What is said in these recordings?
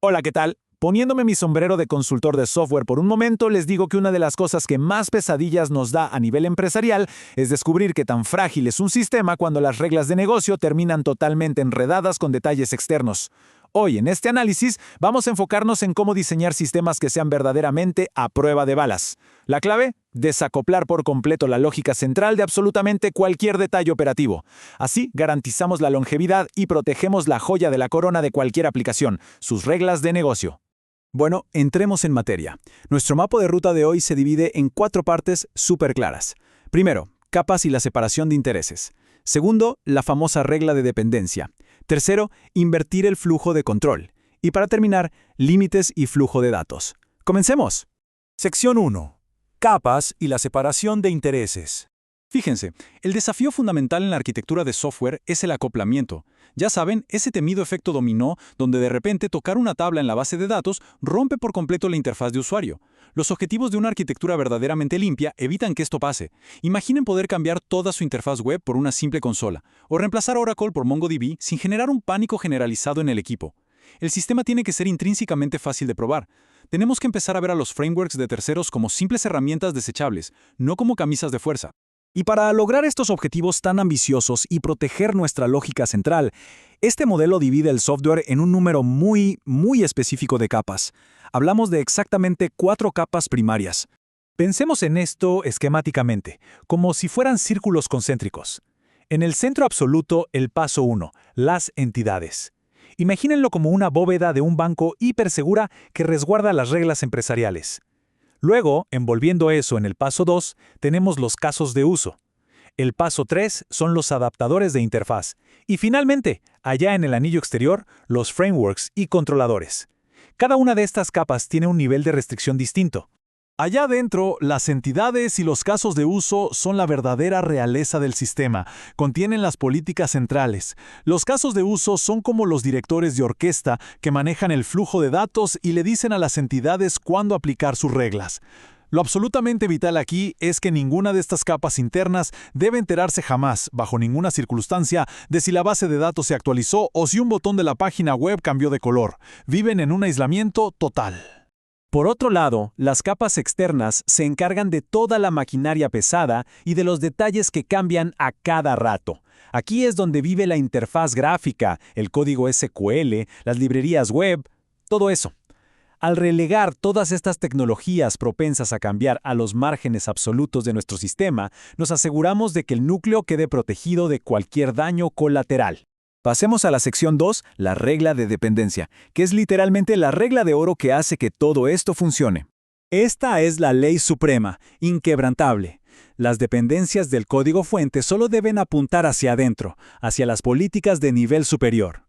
Hola, ¿qué tal? Poniéndome mi sombrero de consultor de software por un momento, les digo que una de las cosas que más pesadillas nos da a nivel empresarial es descubrir qué tan frágil es un sistema cuando las reglas de negocio terminan totalmente enredadas con detalles externos. Hoy, en este análisis, vamos a enfocarnos en cómo diseñar sistemas que sean verdaderamente a prueba de balas. La clave: desacoplar por completo la lógica central de absolutamente cualquier detalle operativo. Así, garantizamos la longevidad y protegemos la joya de la corona de cualquier aplicación, sus reglas de negocio. Bueno, entremos en materia. Nuestro mapa de ruta de hoy se divide en 4 partes súper claras. Primero, capas y la separación de intereses. Segundo, la famosa regla de dependencia. Tercero, invertir el flujo de control. Y para terminar, límites y flujo de datos. ¡Comencemos! Sección 1. Capas y la separación de intereses. Fíjense, el desafío fundamental en la arquitectura de software es el acoplamiento. Ya saben, ese temido efecto dominó, donde de repente tocar una tabla en la base de datos rompe por completo la interfaz de usuario. Los objetivos de una arquitectura verdaderamente limpia evitan que esto pase. Imaginen poder cambiar toda su interfaz web por una simple consola, o reemplazar Oracle por MongoDB sin generar un pánico generalizado en el equipo. El sistema tiene que ser intrínsecamente fácil de probar. Tenemos que empezar a ver a los frameworks de terceros como simples herramientas desechables, no como camisas de fuerza. Y para lograr estos objetivos tan ambiciosos y proteger nuestra lógica central, este modelo divide el software en un número muy específico de capas. Hablamos de exactamente 4 capas primarias. Pensemos en esto esquemáticamente, como si fueran círculos concéntricos. En el centro absoluto, el paso 1, las entidades. Imagínenlo como una bóveda de un banco hipersegura que resguarda las reglas empresariales. Luego, envolviendo eso en el paso 2, tenemos los casos de uso. El paso 3 son los adaptadores de interfaz. Y finalmente, allá en el anillo exterior, los frameworks y controladores. Cada una de estas capas tiene un nivel de restricción distinto. Allá adentro, las entidades y los casos de uso son la verdadera realeza del sistema. Contienen las políticas centrales. Los casos de uso son como los directores de orquesta que manejan el flujo de datos y le dicen a las entidades cuándo aplicar sus reglas. Lo absolutamente vital aquí es que ninguna de estas capas internas debe enterarse jamás, bajo ninguna circunstancia, de si la base de datos se actualizó o si un botón de la página web cambió de color. Viven en un aislamiento total. Por otro lado, las capas externas se encargan de toda la maquinaria pesada y de los detalles que cambian a cada rato. Aquí es donde vive la interfaz gráfica, el código SQL, las librerías web, todo eso. Al relegar todas estas tecnologías propensas a cambiar a los márgenes absolutos de nuestro sistema, nos aseguramos de que el núcleo quede protegido de cualquier daño colateral. Pasemos a la sección 2, la regla de dependencia, que es literalmente la regla de oro que hace que todo esto funcione. Esta es la ley suprema, inquebrantable. Las dependencias del código fuente solo deben apuntar hacia adentro, hacia las políticas de nivel superior.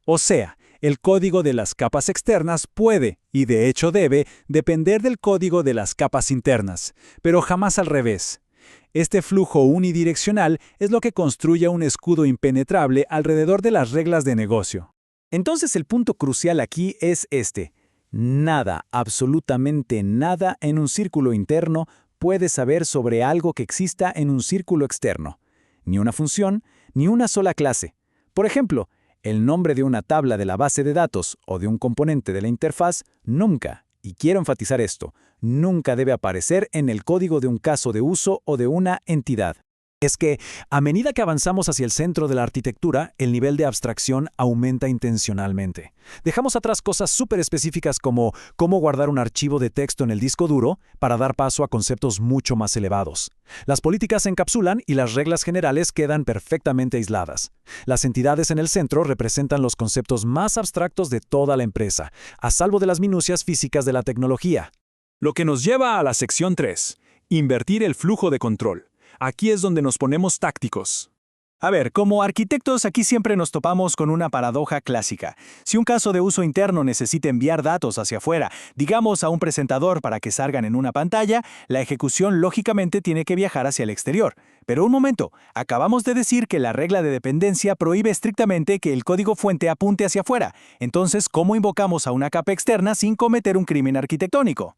O sea, el código de las capas externas puede, y de hecho debe, depender del código de las capas internas, pero jamás al revés. Este flujo unidireccional es lo que construye un escudo impenetrable alrededor de las reglas de negocio. Entonces el punto crucial aquí es este: nada, absolutamente nada en un círculo interno puede saber sobre algo que exista en un círculo externo. Ni una función, ni una sola clase. Por ejemplo, el nombre de una tabla de la base de datos o de un componente de la interfaz nunca, y quiero enfatizar esto, nunca debe aparecer en el código de un caso de uso o de una entidad. Es que, a medida que avanzamos hacia el centro de la arquitectura, el nivel de abstracción aumenta intencionalmente. Dejamos atrás cosas súper específicas como cómo guardar un archivo de texto en el disco duro para dar paso a conceptos mucho más elevados. Las políticas se encapsulan y las reglas generales quedan perfectamente aisladas. Las entidades en el centro representan los conceptos más abstractos de toda la empresa, a salvo de las minucias físicas de la tecnología. Lo que nos lleva a la sección 3, invertir el flujo de control. Aquí es donde nos ponemos tácticos. A ver, como arquitectos aquí siempre nos topamos con una paradoja clásica. Si un caso de uso interno necesita enviar datos hacia afuera, digamos a un presentador para que salgan en una pantalla, la ejecución lógicamente tiene que viajar hacia el exterior. Pero un momento, acabamos de decir que la regla de dependencia prohíbe estrictamente que el código fuente apunte hacia afuera. Entonces, ¿cómo invocamos a una capa externa sin cometer un crimen arquitectónico?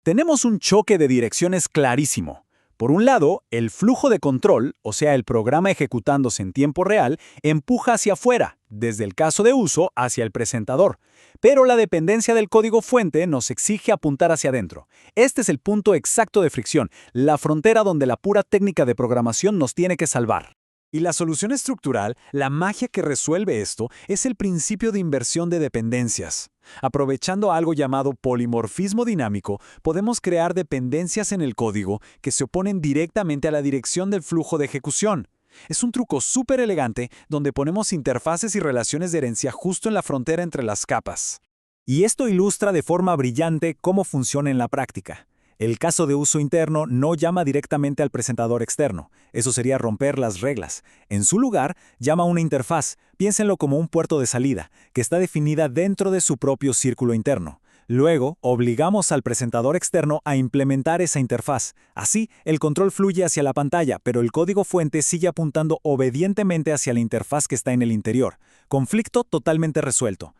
Tenemos un choque de direcciones clarísimo. Por un lado, el flujo de control, o sea, el programa ejecutándose en tiempo real, empuja hacia afuera, desde el caso de uso hacia el presentador. Pero la dependencia del código fuente nos exige apuntar hacia adentro. Este es el punto exacto de fricción, la frontera donde la pura técnica de programación nos tiene que salvar. Y la solución estructural, la magia que resuelve esto, es el principio de inversión de dependencias. Aprovechando algo llamado polimorfismo dinámico, podemos crear dependencias en el código que se oponen directamente a la dirección del flujo de ejecución. Es un truco súper elegante donde ponemos interfaces y relaciones de herencia justo en la frontera entre las capas. Y esto ilustra de forma brillante cómo funciona en la práctica. El caso de uso interno no llama directamente al presentador externo. Eso sería romper las reglas. En su lugar, llama a una interfaz. Piénsenlo como un puerto de salida, que está definida dentro de su propio círculo interno. Luego, obligamos al presentador externo a implementar esa interfaz. Así, el control fluye hacia la pantalla, pero el código fuente sigue apuntando obedientemente hacia la interfaz que está en el interior. Conflicto totalmente resuelto.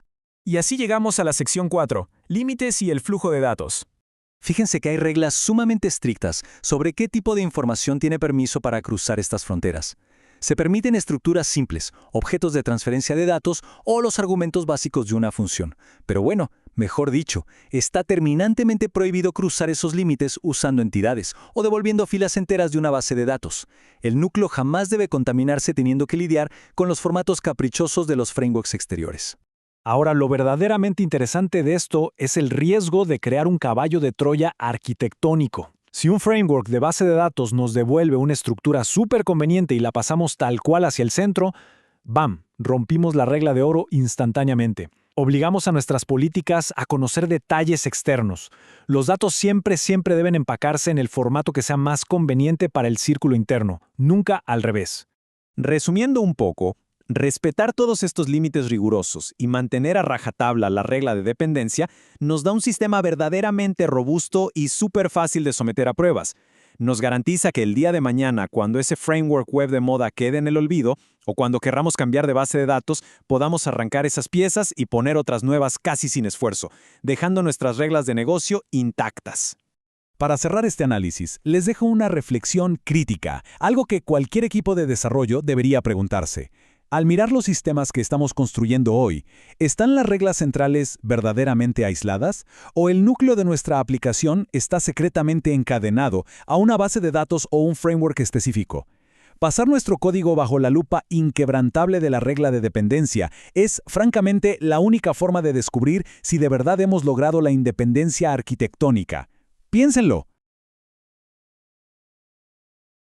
Y así llegamos a la sección 4, límites y el flujo de datos. Fíjense que hay reglas sumamente estrictas sobre qué tipo de información tiene permiso para cruzar estas fronteras. Se permiten estructuras simples, objetos de transferencia de datos o los argumentos básicos de una función. Pero bueno, mejor dicho, está terminantemente prohibido cruzar esos límites usando entidades o devolviendo filas enteras de una base de datos. El núcleo jamás debe contaminarse teniendo que lidiar con los formatos caprichosos de los frameworks exteriores. Ahora, lo verdaderamente interesante de esto es el riesgo de crear un caballo de Troya arquitectónico. Si un framework de base de datos nos devuelve una estructura súper conveniente y la pasamos tal cual hacia el centro, ¡bam!, rompimos la regla de oro instantáneamente. Obligamos a nuestras políticas a conocer detalles externos. Los datos siempre deben empacarse en el formato que sea más conveniente para el círculo interno, nunca al revés. Resumiendo un poco, respetar todos estos límites rigurosos y mantener a rajatabla la regla de dependencia nos da un sistema verdaderamente robusto y súper fácil de someter a pruebas. Nos garantiza que el día de mañana, cuando ese framework web de moda quede en el olvido, o cuando querramos cambiar de base de datos, podamos arrancar esas piezas y poner otras nuevas casi sin esfuerzo, dejando nuestras reglas de negocio intactas. Para cerrar este análisis, les dejo una reflexión crítica, algo que cualquier equipo de desarrollo debería preguntarse. Al mirar los sistemas que estamos construyendo hoy, ¿están las reglas centrales verdaderamente aisladas? ¿O el núcleo de nuestra aplicación está secretamente encadenado a una base de datos o un framework específico? Pasar nuestro código bajo la lupa inquebrantable de la regla de dependencia es, francamente, la única forma de descubrir si de verdad hemos logrado la independencia arquitectónica. Piénsenlo.